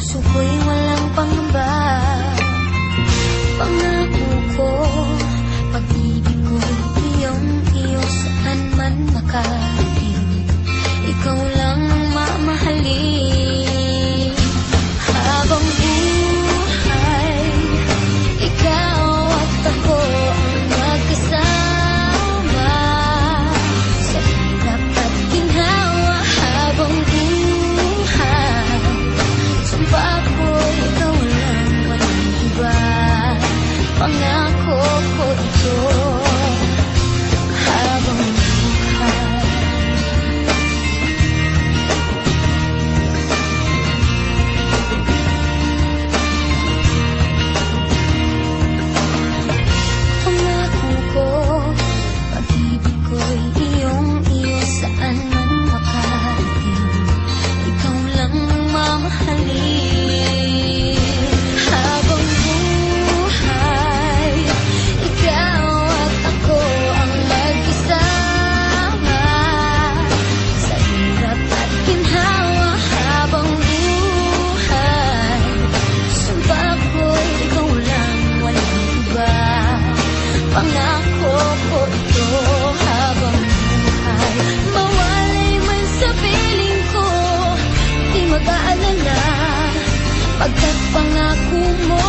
puso ko'y walang pangamba. Pangako ko, pag-ibig ko'y iyong-iyo saan man makarating. Ikaw lang ang mamahalin. Habang buhay, ikaw at ako ang magkasama. Sa hirap at ginhawa habang buhay, sumpa ko ikaw lang, walang iba. Pangako ko ito habang buhay. Pangako ko, pag-ibig ko'y iyong-iyo saan man makarating. Ikaw lang ang mamahalin. Habang buhay, ikaw at ako ang magkasama. Sa hirap at ginhawa habang buhay, sumpa ko'y ikaw lang, walang iba. Pangako ko ito habang buhay. Mawalay man sa piling ko, di mag-aalala, pagkat pangako mo